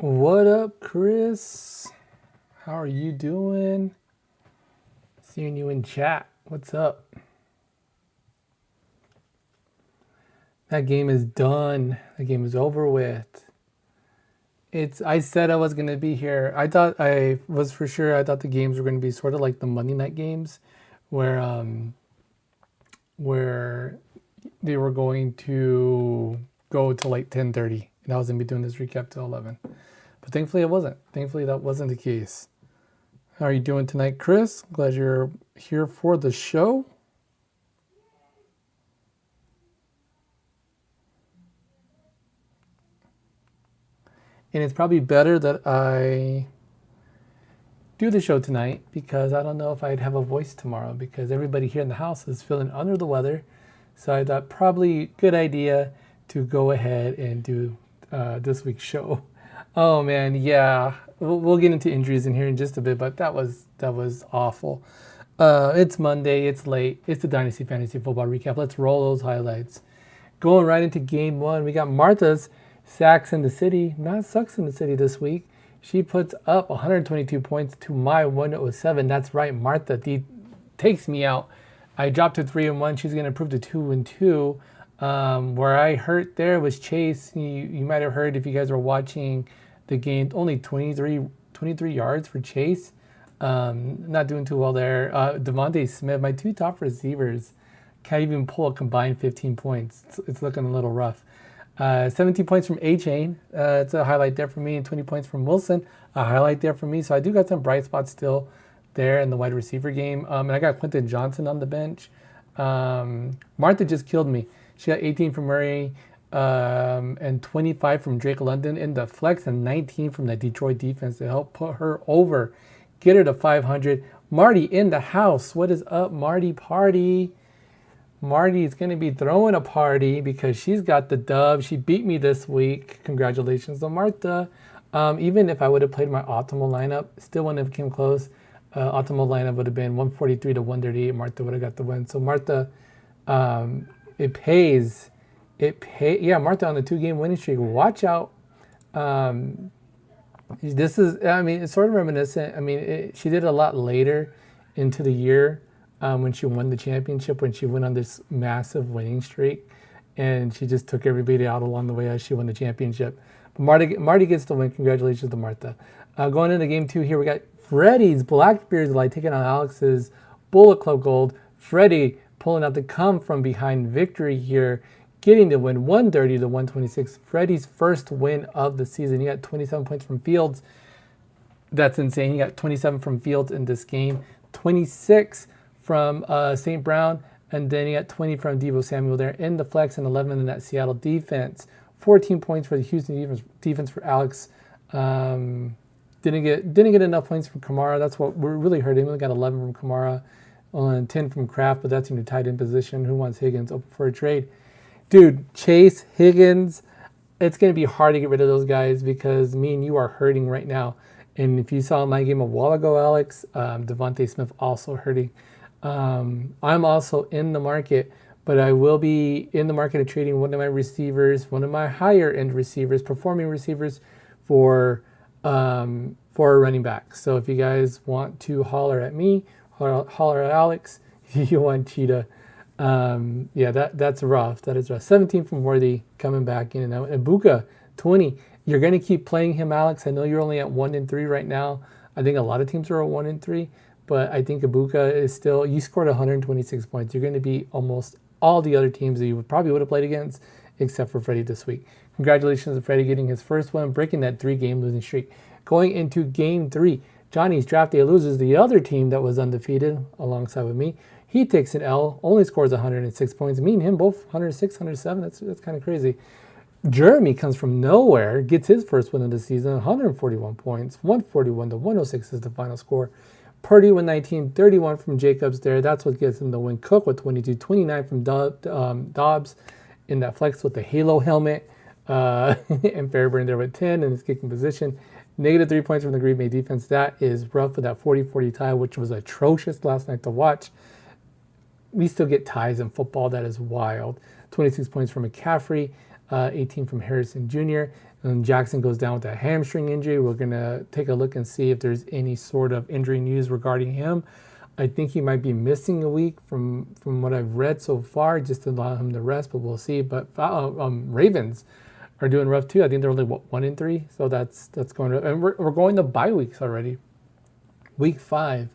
What up, Chris? How are you doing? Seeing you in chat. What's up? That game is done. That game is over with. I said I was gonna be here. I thought I was for sure. I thought the games were gonna be sort of like the Monday night games, where they were going to go to like 10:30, and I was gonna be doing this recap till 11. But thankfully it wasn't. Thankfully that wasn't the case. How are you doing tonight, Chris? Glad you're here for the show. And it's probably better that I do the show tonight because I don't know if I'd have a voice tomorrow because everybody here in the house is feeling under the weather. So I thought probably good idea to go ahead and do this week's show. Oh man, yeah. We'll get into injuries in here in just a bit, but that was awful. It's Monday. It's late. It's the Dynasty Fantasy Football Recap. Let's roll those highlights. Going right into game one, we got Martha's Sacks in the City. Not Sucks in the City this week. She puts up 122 points to my 107. That's right, Martha takes me out. I dropped to 3-1. She's going to improve to 2-2. Where I hurt there was Chase. You might have heard if you guys were watching the game. Only 23 yards for Chase. Not doing too well there. Devontae Smith, my two top receivers, can't even pull a combined 15 points. It's looking a little rough. 17 points from A-Chain. It's a highlight there for me. And 20 points from Wilson. A highlight there for me. So I do got some bright spots still there in the wide receiver game. And I got Quentin Johnson on the bench. Martha just killed me. She got 18 from Murray and 25 from Drake London in the flex and 19 from the Detroit defense to help put her over. Get her to 500. Marty in the house. What is up, Marty Party? Marty is going to be throwing a party because she's got the dub. She beat me this week. Congratulations to Martha. Even if I would have played my optimal lineup, still wouldn't have came close. Optimal lineup would have been 143 to 138. Martha would have got the win. So Martha, it pays. Yeah, Martha on the 2-game winning streak. Watch out. This is, it's sort of reminiscent. She did a lot later into the year when she won the championship, when she went on this massive winning streak, and she just took everybody out along the way as she won the championship. But Marty gets the win. Congratulations to Martha. Going into game 2 here, we got Freddie's Blackbeard's Light taking on Alex's Bullet Club Gold. Freddie pulling out the come from behind victory here, getting the win 130 to 126. Freddie's first win of the season. He got 27 points from Fields. That's insane. He got 27 from Fields in this game, 26 from St. Brown, and then he got 20 from Deebo Samuel there in the flex and 11 in that Seattle defense. 14 points for the Houston defense for Alex. Didn't get enough points from Kamara. That's what we're really hurting. We only got 11 from Kamara, and 10 from Kraft, but that's in your tight end position. Who wants Higgins? Open for a trade. Dude, Chase, Higgins, it's going to be hard to get rid of those guys because me and you are hurting right now. And if you saw my game a while ago, Alex, Devontae Smith also hurting. I'm also in the market, but I will be in the market of trading one of my receivers, one of my higher end receivers, performing receivers for a running back. So if you guys want to holler at me, holler at Alex, you want Cheetah. That's rough. That is rough. 17 from Worthy coming back in and out. Ibuka, 20. You're going to keep playing him, Alex. I know you're only at 1-3 right now. I think a lot of teams are at 1-3, but I think Ibuka is still, you scored 126 points. You're going to beat almost all the other teams that you probably would have played against, except for Freddie this week. Congratulations to Freddie getting his first one, breaking that 3-game losing streak. Going into game 3, Johnny's Draft Day loses. The other team that was undefeated alongside with me, he takes an L, only scores 106 points. Me and him both 106, 107. That's kind of crazy. Jeremy comes from nowhere, gets his first win of the season, 141 points, 141 to 106 is the final score. Purdy with 19, 31 from Jacobs there. That's what gets him the win. Cook with 22, 29 from Dobbs in that flex with the Halo helmet. And Fairburn there with 10 in his kicking position. Negative 3 points from the Green Bay defense. That is rough for that 40-40 tie, which was atrocious last night to watch. We still get ties in football. That is wild. 26 points from McCaffrey, 18 from Harrison Jr. And Jackson goes down with a hamstring injury. We're going to take a look and see if there's any sort of injury news regarding him. I think he might be missing a week from what I've read so far, just to allow him to rest, but we'll see. But Ravens are doing rough too. I think they're only 1-3, so that's going to, and we're going to bye weeks already. Week 5,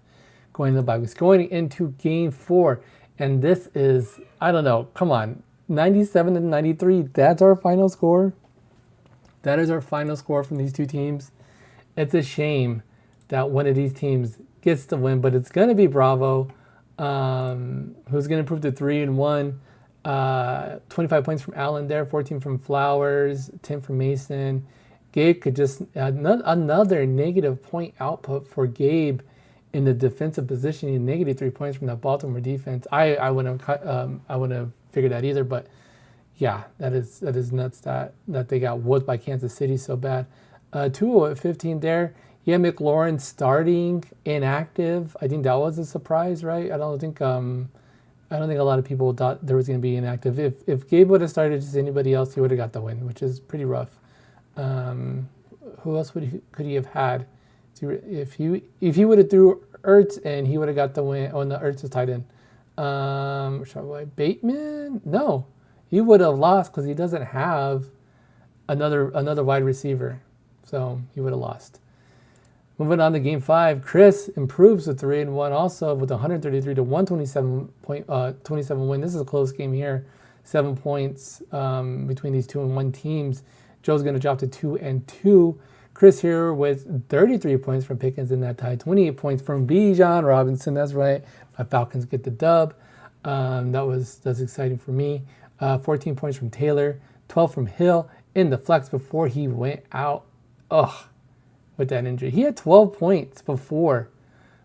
going to the bye weeks, going into Game 4, and this is, I don't know, come on, 97-93. That's our final score. That is our final score from these two teams. It's a shame that one of these teams gets the win, but it's going to be Bravo, who's going to improve to 3-1. 25 points from Allen there, 14 from Flowers, 10 from Mason. Gabe could just another negative point output for Gabe in the defensive position. He negative 3 points from that Baltimore defense. I wouldn't have figured that either, but yeah, that is nuts that they got whooped by Kansas City so bad. 2-0 at 15 there. Yeah, McLaurin starting inactive. I think that was a surprise, right? I don't think a lot of people thought there was going to be inactive. If Gabe would have started just anybody else, he would have got the win, which is pretty rough. Who else could he have had? If he would have threw Ertz and he would have got the win. Oh, no, Ertz is tight end. Bateman? No, he would have lost because he doesn't have another wide receiver, so he would have lost. Moving on to Game 5, Chris improves to 3-1 also with 133 to 127 win. This is a close game here, 7 points between these 2-1 teams. Joe's going to drop to 2-2. Chris here with 33 points from Pickens in that tie, 28 points from Bijan Robinson. That's right, my Falcons get the dub. That's exciting for me. 14 points from Taylor, 12 from Hill in the flex before he went out. With that injury. He had 12 points before,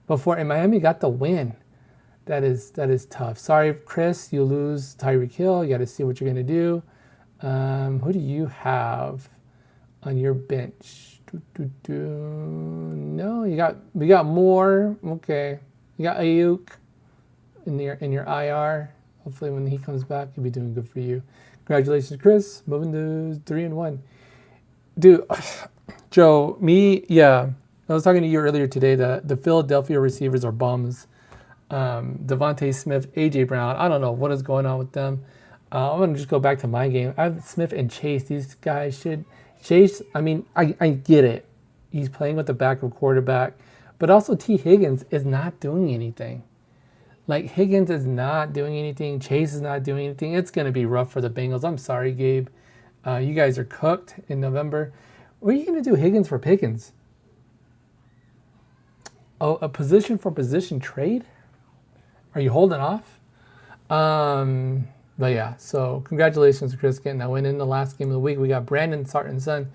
and Miami got the win. That is tough. Sorry, Chris, you lose Tyreek Hill. You got to see what you're going to do. Who do you have on your bench? No, we got more. Okay, you got Ayuk in your IR. Hopefully, when he comes back, he'll be doing good for you. Congratulations, Chris. Moving to 3-1. Dude. Joe, I was talking to you earlier today that the Philadelphia receivers are bums. Devontae Smith, A.J. Brown, I don't know what is going on with them. I'm going to just go back to my game. I have Smith and Chase. These guys should... Chase, I mean, I get it. He's playing with the backup quarterback. But also T. Higgins is not doing anything. Like, Higgins is not doing anything. Chase is not doing anything. It's going to be rough for the Bengals. I'm sorry, Gabe. You guys are cooked in November. What are you going to do Higgins for Pickens? Oh, a position for position trade? Are you holding off? But yeah, so congratulations, Chris, getting that win in the last game of the week. We got Brandon Sartonson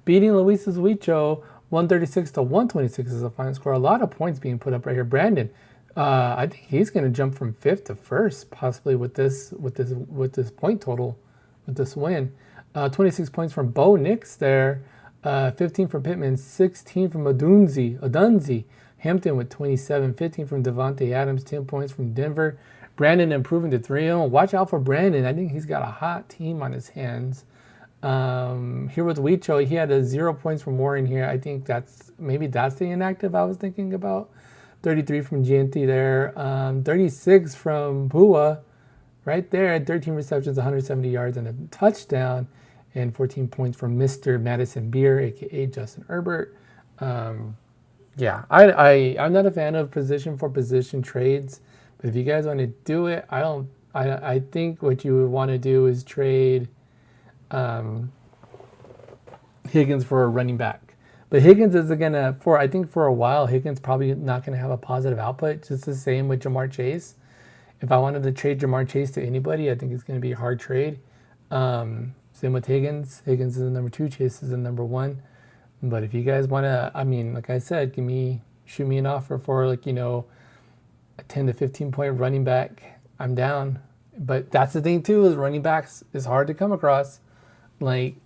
beating Luis's Huicho 136 to 126 is the final score. A lot of points being put up right here. Brandon, I think he's going to jump from 5th to 1st, possibly with this point total, with this win. 26 points from Bo Nix there. 15 from Pittman, 16 from Odunzi. Hampton with 27, 15 from Devontae Adams, 10 points from Denver. Brandon improving to 3-0. Watch out for Brandon. I think he's got a hot team on his hands. Here with Huicho, he had 0 points from Warren here. I think that's the inactive I was thinking about. 33 from Gianti there. 36 from Pua right there. 13 receptions, 170 yards, and a touchdown. And 14 points from Mr. Madison Beer, a.k.a. Justin Herbert. I'm not a fan of position for position trades, but if you guys want to do it, I think what you would want to do is trade Higgins for a running back. But Higgins isn't gonna I think for a while Higgins probably not gonna have a positive output. Just the same with Jamar Chase. If I wanted to trade Jamar Chase to anybody, I think it's gonna be a hard trade. Same with Higgins. Higgins is the number 2. Chase is the number 1. But if you guys want to, like I said, shoot me an offer for a 10 to 15 point running back. I'm down. But that's the thing too, is running backs is hard to come across. Like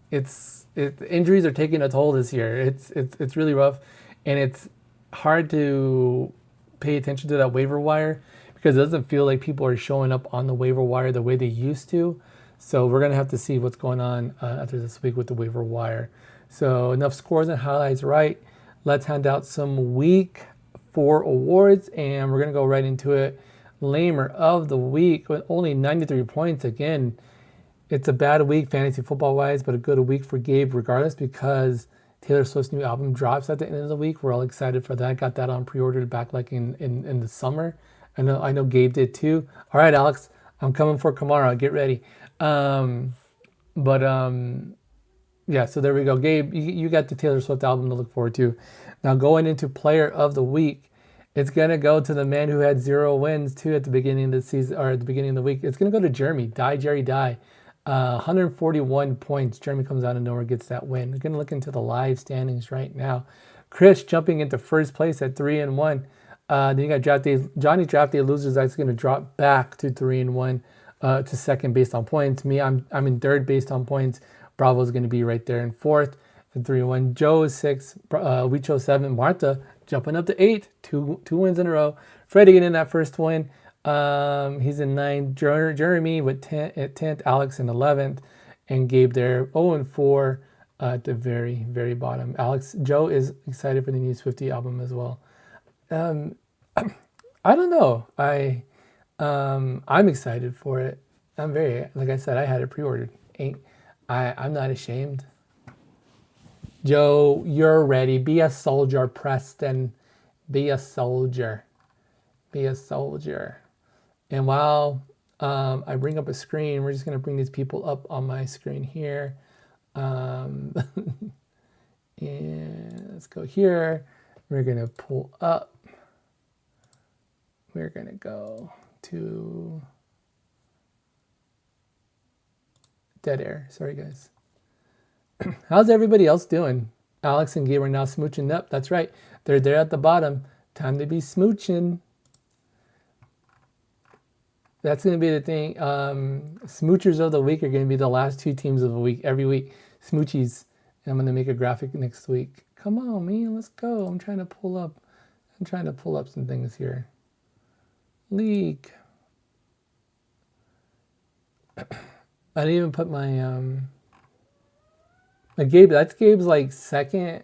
injuries are taking a toll this year. It's really rough, and it's hard to pay attention to that waiver wire because it doesn't feel like people are showing up on the waiver wire the way they used to. So we're going to have to see what's going on after this week with the waiver wire. So enough scores and highlights, right? Let's hand out some week 4 awards, and we're going to go right into it. Lamer of the week with only 93 points. Again, it's a bad week fantasy football wise, but a good week for Gabe regardless, because Taylor Swift's new album drops at the end of the week. We're all excited for that. Got that on pre-order back like in the summer. I know Gabe did too. All right, Alex, I'm coming for Kamara. Get ready. Yeah, so there we go. Gabe, you got the Taylor Swift album to look forward to. Now going into player of the week, it's going to go to the man who had 0 wins too at the beginning of the season, or at the beginning of the week. It's going to go to Jeremy. Jerry Die. 141 points. Jeremy comes out of nowhere, gets that win. We're going to look into the live standings right now. Chris jumping into first place at 3-1. Then you got Johnny Draft Day Losers. That's going to drop back to 3-1 to second based on points. Me, I'm in third based on points. Bravo's going to be right there in fourth at 3-1. Joe is 6. We chose 7. Martha jumping up to 8. Two wins in a row. Freddie getting that first win. He's in 9th. Jeremy with 10 at 10th. Alex in 11th. And Gabe there 0-4 at the very, very bottom. Joe is excited for the new Swiftie album as well. I don't know. I'm excited for it. I'm very, like I said, I had it pre-ordered. I'm not ashamed. Joe, you're ready. Be a soldier, Preston. Be a soldier. Be a soldier. And while I bring up a screen, we're just going to bring these people up on my screen here. And let's go here. We're going to pull up. We're going to go to dead air. Sorry, guys. How's everybody else doing? Alex and Gabe are now smooching up. That's right. They're there at the bottom. Time to be smooching. That's going to be the thing. Smoochers of the week are going to be the last 2 teams of the week, every week. Smoochies. And I'm going to make a graphic next week. Come on, man. Let's go. I'm trying to pull up some things here. League. I didn't even put my Gabe. That's Gabe's like second.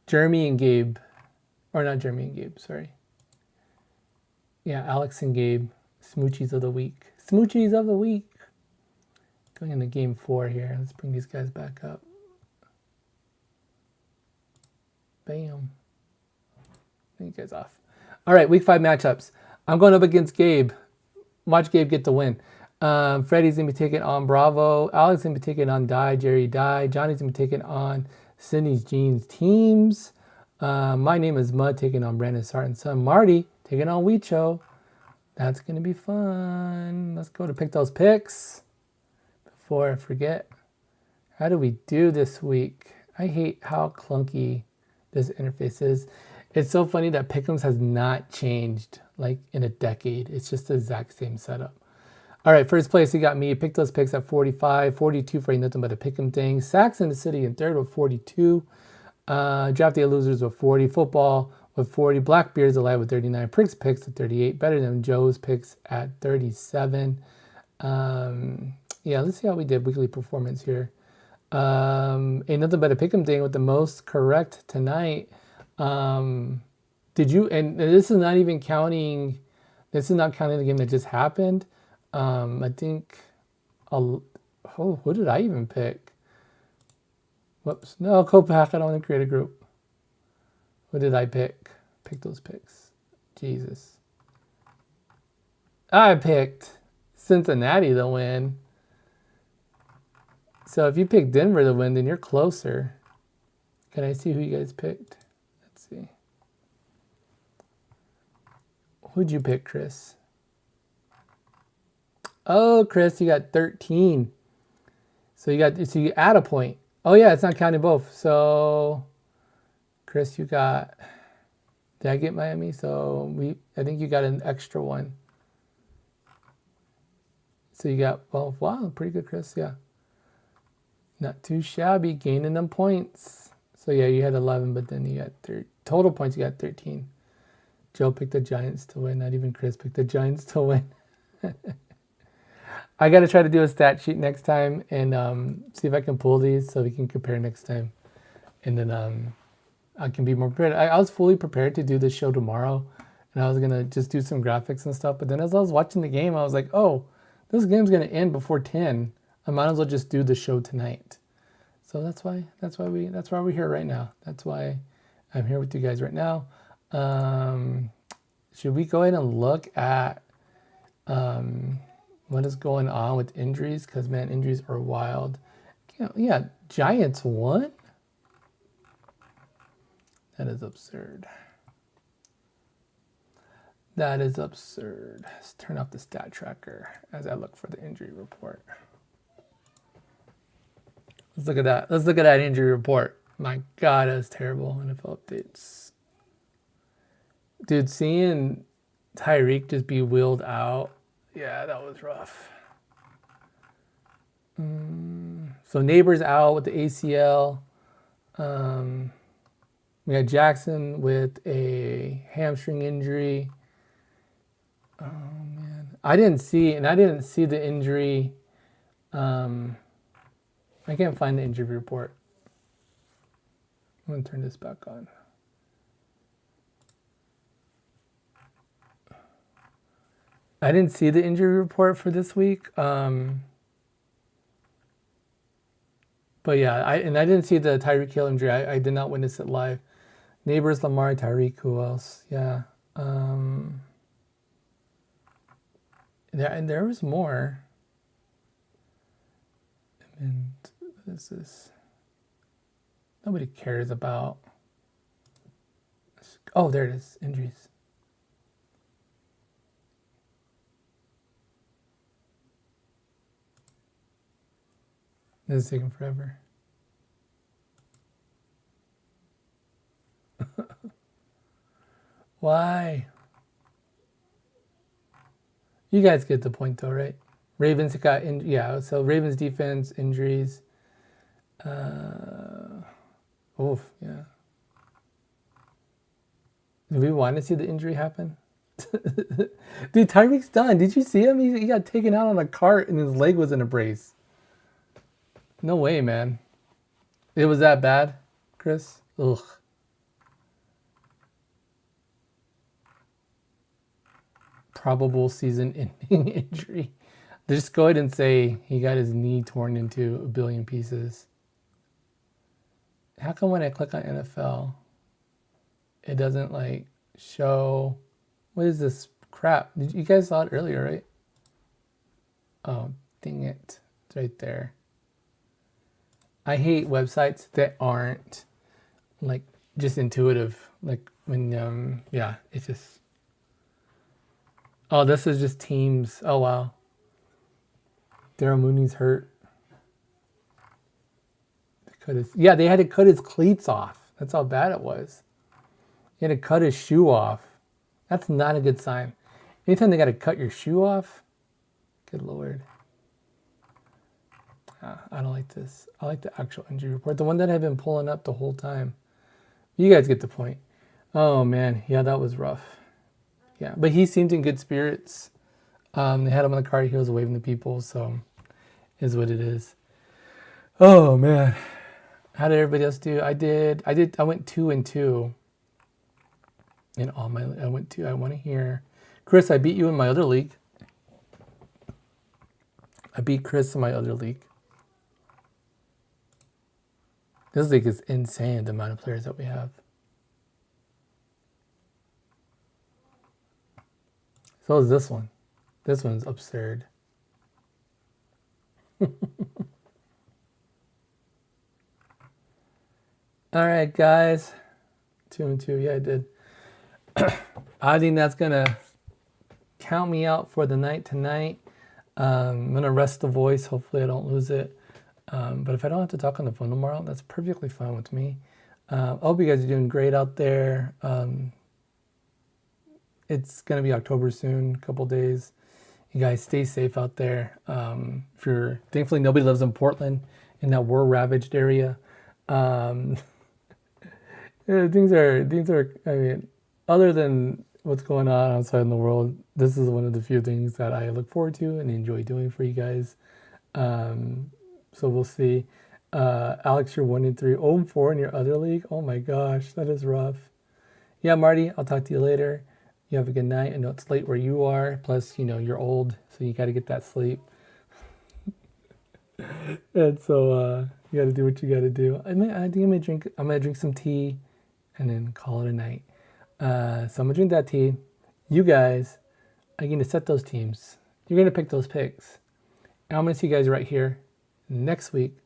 Jeremy and Gabe, or not Jeremy and Gabe. Sorry. Yeah, Alex and Gabe. Smoochies of the week. Smoochies of the week. Going into game 4 here. Let's bring these guys back up. Bam. Bring you guys off. All right, week 5 matchups. I'm going up against Gabe. Watch Gabe get the win. Freddie's going to be taking on Bravo. Alex is going to be taking on Jerry Die. Johnny's going to be taking on Sydney's Jeans Teams. My name is Mud, taking on Brandon's Heart and Son. Marty taking on Weecho. That's going to be fun. Let's go to pick those picks before I forget. How do we do this week? I hate how clunky this interface is. It's so funny that Pick'ems has not changed like in a decade. It's just the exact same setup. All right, first place, you got me. Pick those picks at 45, 42 for nothing but a pick'em thing. Sacks in the City in third with 42. Draft Day Losers with 40. Football with 40. Blackbeard's alive with 39. Pricks picks at 38. Better than Joe's picks at 37. Yeah, let's see how we did weekly performance here. Ain't nothing but a pick'em thing with the most correct tonight. Did you? And this is not even counting. This is not counting the game that just happened. I think. Who did I even pick? Whoops. No, co-pack. I don't want to create a group. What did I pick? Pick those picks. Jesus. I picked Cincinnati to win. So if you pick Denver to win, then you're closer. Can I see who you guys picked? Let's see. Who'd you pick, Chris? Oh, Chris, you got 13. So you add a point. Oh yeah, it's not counting both. So Chris, you got, did I get Miami? So I think you got an extra one. So you got, well, wow, pretty good, Chris, yeah. Not too shabby, gaining them points. So yeah, you had 11, but then you got total points, you got 13. Joe picked the Giants to win. Not even Chris picked the Giants to win. I got to try to do a stat sheet next time and see if I can pull these so we can compare next time. And then I can be more prepared. I was fully prepared to do this show tomorrow, and I was going to just do some graphics and stuff. But then as I was watching the game, I was like, oh, this game's going to end before 10. I might as well just do the show tonight. So that's why we're here right now. That's why I'm here with you guys right now. Should we go ahead and look at what is going on with injuries? Because, man, injuries are wild. Yeah, Giants won? That is absurd. That is absurd. Let's turn off the stat tracker as I look for the injury report. Let's look at that. Let's look at that injury report. My God, that's terrible. NFL updates. Dude, seeing Tyreek just be wheeled out, yeah, that was rough. So Neighbors out with the ACL. We got Jackson with a hamstring injury. Oh man, I didn't see the injury. I can't find the injury report. I'm gonna turn this back on. I didn't see the injury report for this week. But yeah, I didn't see the Tyreek Hill injury. I did not witness it live. Neighbors, Lamar, Tyreek, who else? Yeah. There was more. And what is this? Nobody cares about. Oh, there it is. Injuries. This is taking forever. Why? You guys get the point though, right? Ravens got yeah, so Ravens defense, injuries. Oof, yeah. Do we want to see the injury happen? Dude, Tyreek's done. Did you see him? He got taken out on a cart and his leg was in a brace. No way, man. It was that bad, Chris? Ugh. Probable season-ending injury. Just go ahead and say he got his knee torn into a billion pieces. How come when I click on NFL, it doesn't like show? What is this crap? You guys saw it earlier, right? Oh, dang it. It's right there. I hate websites that aren't like just intuitive. Like when, yeah, it's just. Oh, this is just teams. Oh, wow. Daryl Mooney's hurt. Yeah, they had to cut his cleats off. That's how bad it was. He had to cut his shoe off. That's not a good sign. Anytime they got to cut your shoe off, good Lord. I don't like this. I like the actual injury report. The one that I've been pulling up the whole time. You guys get the point. Oh, man. Yeah, that was rough. Yeah, but he seemed in good spirits. They had him on the cart. He was waving to people, so is what it is. Oh, man. How did everybody else do? I went 2-2 in all my. I want to hear. Chris, I beat you in my other league. I beat Chris in my other league. This league is insane, the amount of players that we have. So is this one. This one's absurd. All right, guys. 2-2. Yeah, I did. I think that's going to count me out for the night tonight. I'm going to rest the voice. Hopefully I don't lose it. But if I don't have to talk on the phone tomorrow, that's perfectly fine with me. I hope you guys are doing great out there. It's going to be October soon, a couple days. You guys stay safe out there. Thankfully nobody lives in Portland, in that war-ravaged area. Yeah, things are, I mean, other than what's going on outside in the world, this is one of the few things that I look forward to and enjoy doing for you guys. So we'll see. Alex, you're 1-3, 0-4 in your other league. Oh my gosh, that is rough. Yeah, Marty, I'll talk to you later. You have a good night. I know it's late where you are. Plus, you're old, so you got to get that sleep. And so you got to do what you got to do. I think I'm gonna drink some tea, and then call it a night. So I'm gonna drink that tea. You guys are gonna set those teams. You're gonna pick those picks. And I'm gonna see you guys right here next week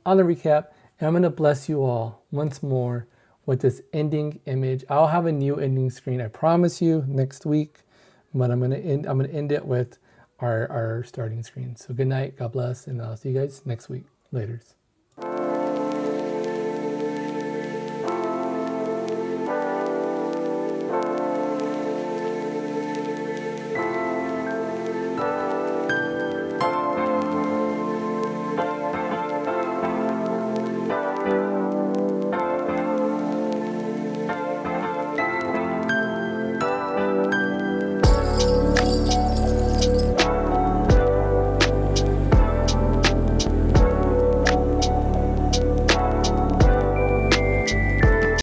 on the recap. And I'm gonna bless you all once more with this ending image. I'll have a new ending screen, I promise you, next week. But I'm gonna end it with our starting screen. So good night, God bless, and I'll see you guys next week. Laters.